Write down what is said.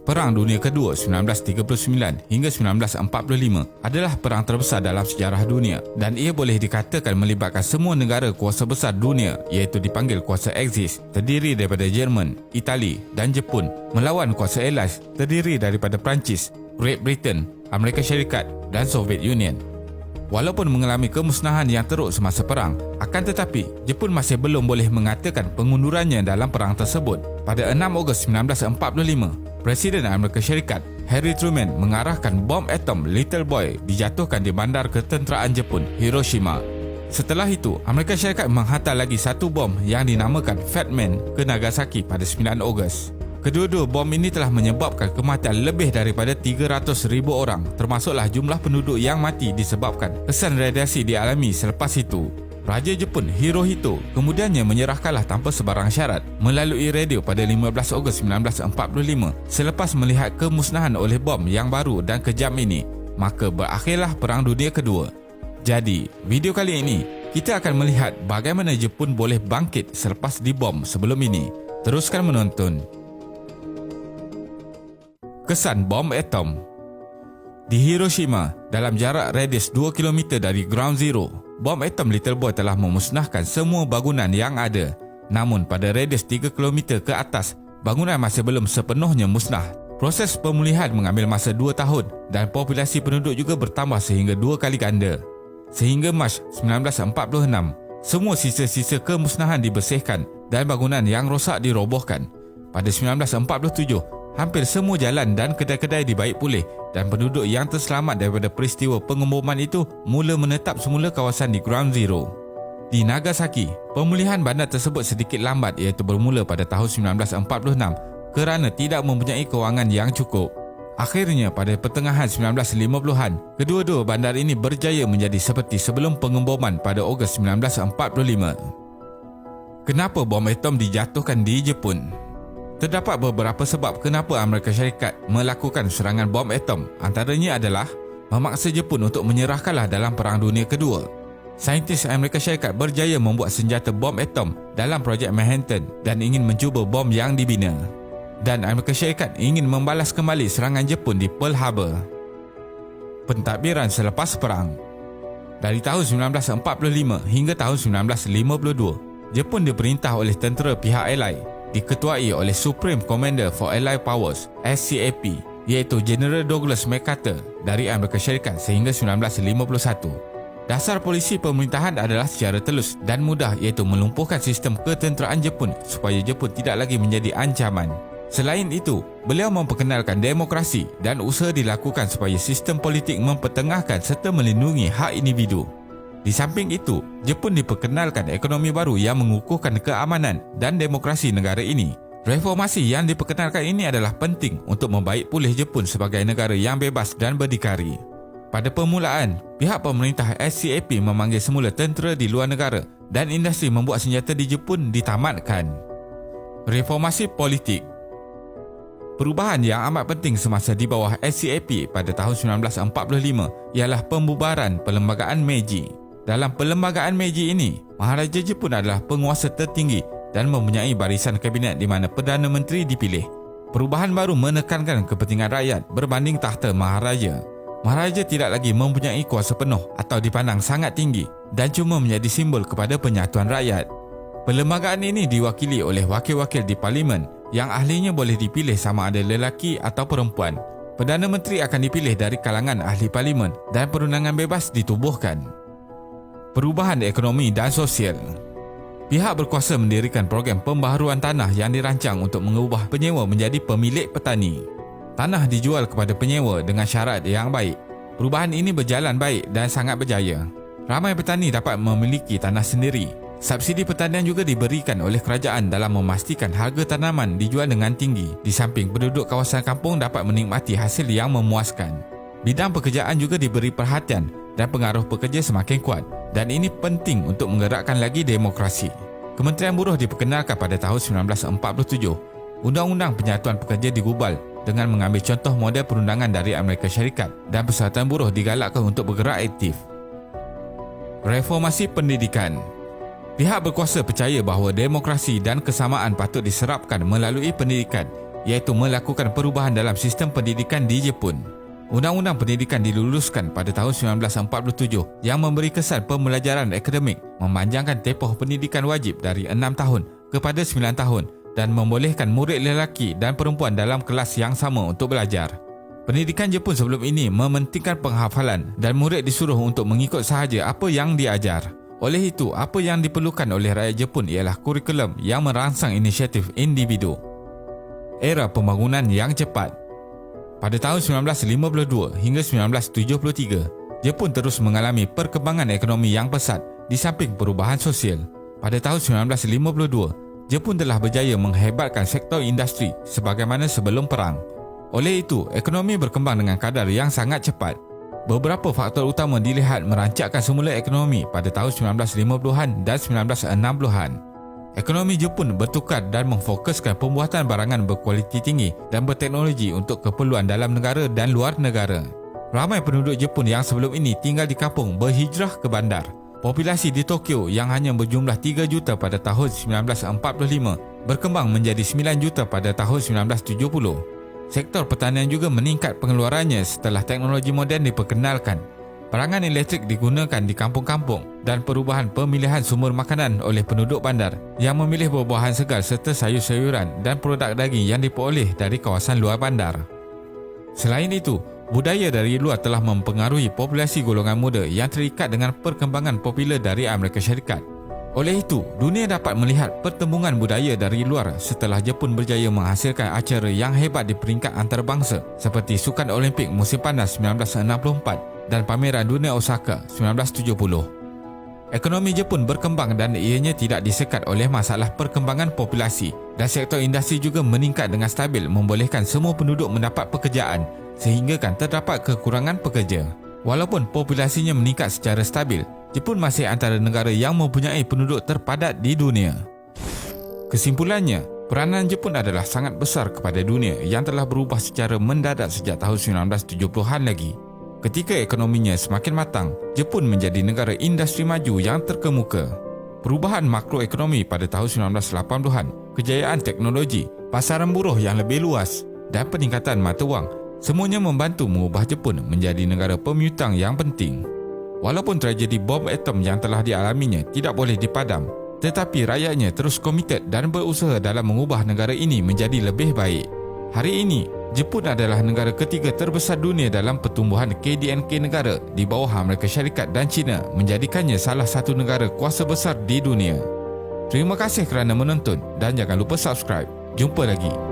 Perang Dunia Kedua 1939 hingga 1945 adalah perang terbesar dalam sejarah dunia dan ia boleh dikatakan melibatkan semua negara kuasa besar dunia iaitu dipanggil kuasa Axis terdiri daripada Jerman, Itali dan Jepun melawan kuasa Allies terdiri daripada Perancis, Great Britain, Amerika Syarikat dan Soviet Union. Walaupun mengalami kemusnahan yang teruk semasa perang, akan tetapi Jepun masih belum boleh mengatakan pengundurannya dalam perang tersebut. Pada 6 Ogos 1945, Presiden Amerika Syarikat Harry Truman mengarahkan bom atom Little Boy dijatuhkan di bandar ketenteraan Jepun Hiroshima. Setelah itu, Amerika Syarikat menghantar lagi satu bom yang dinamakan Fat Man ke Nagasaki pada 9 Ogos. Kedua-dua bom ini telah menyebabkan kematian lebih daripada 300,000 orang, termasuklah jumlah penduduk yang mati disebabkan kesan radiasi dialami selepas itu. Raja Jepun Hirohito kemudiannya menyerahkanlah tanpa sebarang syarat melalui radio pada 15 Ogos 1945 selepas melihat kemusnahan oleh bom yang baru dan kejam ini, maka berakhirlah Perang Dunia Kedua. Jadi, video kali ini kita akan melihat bagaimana Jepun boleh bangkit selepas dibom sebelum ini. Teruskan menonton. Kesan bom atom. Di Hiroshima, dalam jarak radius 2 km dari Ground Zero, bom atom Little Boy telah memusnahkan semua bangunan yang ada. Namun pada radius 3 km ke atas, bangunan masih belum sepenuhnya musnah. Proses pemulihan mengambil masa 2 tahun dan populasi penduduk juga bertambah sehingga 2 kali ganda. Sehingga Mac 1946, semua sisa-sisa kemusnahan dibersihkan dan bangunan yang rosak dirobohkan. Pada 1947, hampir semua jalan dan kedai-kedai dibaik pulih dan penduduk yang terselamat daripada peristiwa pengeboman itu mula menetap semula kawasan di Ground Zero. Di Nagasaki, pemulihan bandar tersebut sedikit lambat iaitu bermula pada tahun 1946 kerana tidak mempunyai kewangan yang cukup. Akhirnya pada pertengahan 1950-an, kedua-dua bandar ini berjaya menjadi seperti sebelum pengeboman pada Ogos 1945. Kenapa bom atom dijatuhkan di Jepun? Terdapat beberapa sebab kenapa Amerika Syarikat melakukan serangan bom atom. Antaranya adalah memaksa Jepun untuk menyerahkanlah dalam Perang Dunia Kedua. Saintis Amerika Syarikat berjaya membuat senjata bom atom dalam projek Manhattan dan ingin mencuba bom yang dibina. Dan Amerika Syarikat ingin membalas kembali serangan Jepun di Pearl Harbor. Pentadbiran selepas perang. Dari tahun 1945 hingga tahun 1952, Jepun diperintah oleh tentera pihak Allied diketuai oleh Supreme Commander for Allied Powers SCAP iaitu General Douglas MacArthur dari Amerika Syarikat sehingga 1951. Dasar polisi pemerintahan adalah secara telus dan mudah iaitu melumpuhkan sistem ketenteraan Jepun supaya Jepun tidak lagi menjadi ancaman. Selain itu, beliau memperkenalkan demokrasi dan usaha dilakukan supaya sistem politik mempertengahkan serta melindungi hak individu. Di samping itu, Jepun diperkenalkan ekonomi baru yang mengukuhkan keamanan dan demokrasi negara ini. Reformasi yang diperkenalkan ini adalah penting untuk membaik pulih Jepun sebagai negara yang bebas dan berdikari. Pada permulaan, pihak pemerintah SCAP memanggil semula tentera di luar negara dan industri membuat senjata di Jepun ditamatkan. Reformasi politik. Perubahan yang amat penting semasa di bawah SCAP pada tahun 1945 ialah pembubaran Perlembagaan Meiji. Dalam Perlembagaan Meiji ini, Maharaja Jepun adalah penguasa tertinggi dan mempunyai barisan kabinet di mana Perdana Menteri dipilih. Perubahan baru menekankan kepentingan rakyat berbanding tahta Maharaja. Maharaja tidak lagi mempunyai kuasa penuh atau dipandang sangat tinggi dan cuma menjadi simbol kepada penyatuan rakyat. Perlembagaan ini diwakili oleh wakil-wakil di Parlimen yang ahlinya boleh dipilih sama ada lelaki atau perempuan. Perdana Menteri akan dipilih dari kalangan ahli Parlimen dan perundangan bebas ditubuhkan. Perubahan ekonomi dan sosial. Pihak berkuasa mendirikan program pembaharuan tanah yang dirancang untuk mengubah penyewa menjadi pemilik petani. Tanah dijual kepada penyewa dengan syarat yang baik. Perubahan ini berjalan baik dan sangat berjaya. Ramai petani dapat memiliki tanah sendiri. Subsidi pertanian juga diberikan oleh kerajaan dalam memastikan harga tanaman dijual dengan tinggi. Di samping penduduk kawasan kampung dapat menikmati hasil yang memuaskan. Bidang pekerjaan juga diberi perhatian dan pengaruh pekerja semakin kuat. Dan ini penting untuk menggerakkan lagi demokrasi. Kementerian Buruh diperkenalkan pada tahun 1947. Undang-Undang Penyatuan Pekerja digubal dengan mengambil contoh model perundangan dari Amerika Syarikat dan Persatuan Buruh digalakkan untuk bergerak aktif. Reformasi pendidikan. Pihak berkuasa percaya bahawa demokrasi dan kesamaan patut diserapkan melalui pendidikan iaitu melakukan perubahan dalam sistem pendidikan di Jepun. Undang-Undang Pendidikan diluluskan pada tahun 1947 yang memberi kesan pembelajaran akademik, memanjangkan tempoh pendidikan wajib dari 6 tahun kepada 9 tahun dan membolehkan murid lelaki dan perempuan dalam kelas yang sama untuk belajar. Pendidikan Jepun sebelum ini mementingkan penghafalan dan murid disuruh untuk mengikut sahaja apa yang diajar. Oleh itu, apa yang diperlukan oleh rakyat Jepun ialah kurikulum yang merangsang inisiatif individu. Era pembangunan yang cepat. Pada tahun 1952 hingga 1973, Jepun terus mengalami perkembangan ekonomi yang pesat di samping perubahan sosial. Pada tahun 1952, Jepun telah berjaya menghebatkan sektor industri sebagaimana sebelum perang. Oleh itu, ekonomi berkembang dengan kadar yang sangat cepat. Beberapa faktor utama dilihat merancakkan semula ekonomi pada tahun 1950-an dan 1960-an. Ekonomi Jepun bertukar dan memfokuskan pembuatan barangan berkualiti tinggi dan berteknologi untuk keperluan dalam negara dan luar negara. Ramai penduduk Jepun yang sebelum ini tinggal di kampung berhijrah ke bandar. Populasi di Tokyo yang hanya berjumlah 3 juta pada tahun 1945 berkembang menjadi 9 juta pada tahun 1970. Sektor pertanian juga meningkat pengeluarannya setelah teknologi moden diperkenalkan. Barangan elektrik digunakan di kampung-kampung dan perubahan pemilihan sumber makanan oleh penduduk bandar yang memilih buah-buahan segar serta sayur-sayuran dan produk daging yang diperoleh dari kawasan luar bandar. Selain itu, budaya dari luar telah mempengaruhi populasi golongan muda yang terikat dengan perkembangan popular dari Amerika Syarikat. Oleh itu, dunia dapat melihat pertembungan budaya dari luar setelah Jepun berjaya menghasilkan acara yang hebat di peringkat antarabangsa seperti Sukan Olimpik Musim Panas 1964 dan Pameran Dunia Osaka 1970. Ekonomi Jepun berkembang dan ianya tidak disekat oleh masalah perkembangan populasi dan sektor industri juga meningkat dengan stabil membolehkan semua penduduk mendapat pekerjaan sehingga terdapat kekurangan pekerja. Walaupun populasinya meningkat secara stabil, Jepun masih antara negara yang mempunyai penduduk terpadat di dunia. Kesimpulannya, peranan Jepun adalah sangat besar kepada dunia yang telah berubah secara mendadak sejak tahun 1970-an lagi. Ketika ekonominya semakin matang, Jepun menjadi negara industri maju yang terkemuka. Perubahan makroekonomi pada tahun 1980-an, kejayaan teknologi, pasaran buruh yang lebih luas dan peningkatan mata wang semuanya membantu mengubah Jepun menjadi negara pemiutang yang penting. Walaupun tragedi bom atom yang telah dialaminya tidak boleh dipadam, tetapi rakyatnya terus komited dan berusaha dalam mengubah negara ini menjadi lebih baik. Hari ini, Jepun adalah negara ketiga terbesar dunia dalam pertumbuhan KDNK negara di bawah Amerika Syarikat dan China, menjadikannya salah satu negara kuasa besar di dunia. Terima kasih kerana menonton dan jangan lupa subscribe. Jumpa lagi.